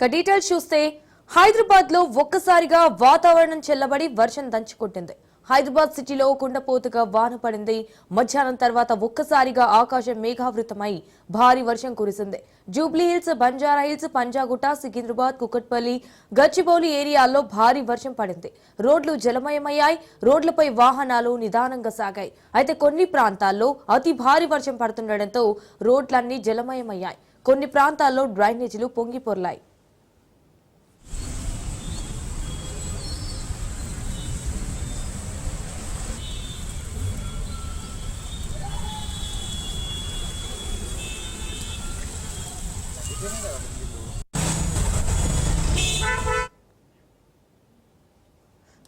Details చూస్తే హైదరాబాద్ లో ఒక్కసారిగా వాతావరణం చల్లబడి వర్షం దంచుకొట్టింది. హైదరాబాద్ సిటీలో కుండపోతగా వాన పడింది. మధ్యాహ్నం తర్వాత ఒక్కసారిగా ఆకాశం మేఘావృతమై భారీ వర్షం కురిసింది. Jubilee hills, Banjara hills, Panjagutta, Secunderabad, Kukatpally, Gachibowli ఏరియాల్లో భారీ వర్షం పడింది. రోడ్లు జలమయమయ్యాయి. రోడ్లపై వాహనాలు నిదానంగా సాగాయి. అయితే కొన్ని ప్రాంతాల్లో అతి భారీ వర్షం పడుతుండటంతో రోడ్లన్నీ జలమయమయ్యాయి. కొన్ని ప్రాంతాల్లో డ్రైనేజీలు పొంగిపొర్లాయి.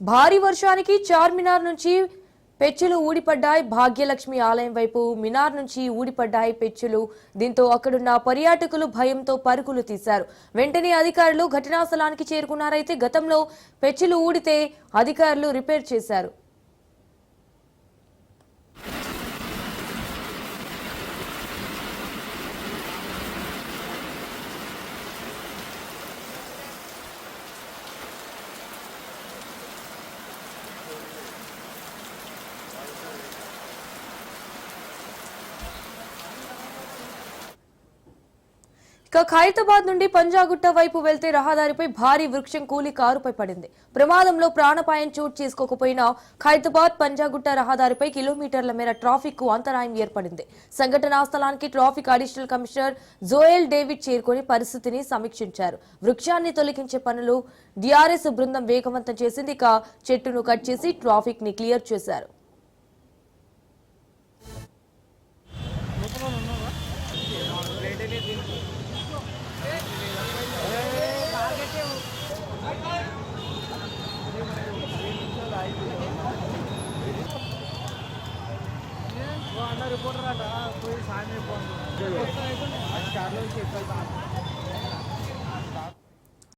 భారీ వర్షానికి చార్మినార్ నుంచి పెచ్చులు ఊడిపడ్డాయి. భాగ్యలక్ష్మి ఆలయం వైపు మినార్ నుంచి ఊడిపడ్డాయి పెచ్చులు. దీంతో అక్కడున్న పర్యాటకులు భయంతో పరుగులు తీశారు. వెంటనే అధికారులు ఘటనా స్థలానికి చేరుకున్నారైతే గతంలో పెచ్చులు ఊడితే అధికారులు రిపేర్ చేశారు. ఖైరతాబాద్ నుండి పంజాగుట్ట వైపు వెళ్తే రహదారిపై భారీ వృక్షం కూలి కారుపై పడింది. ప్రమాదంలో ప్రాణాపాయం చోటు చేసుకోకపోయినా ఖైరతాబాద్ పంజాగుట్ట రహదారిపై కిలోమీటర్ల మేర ట్రాఫిక్ కు అంతరాయం ఏర్పడింది. సంఘటనా స్థలానికి traffic additional commissioner Joel David చేరుకుని పరిస్థితిని సమీక్షించారు. వృక్షాన్ని తొలగించే పనులు డిఆర్ఎస్ బృందం వేగవంతం చేసింది. చెట్టును కట్ చేసి ట్రాఫిక్ ని క్లియర్ చేశారు. रिपोर्टर कोई सामने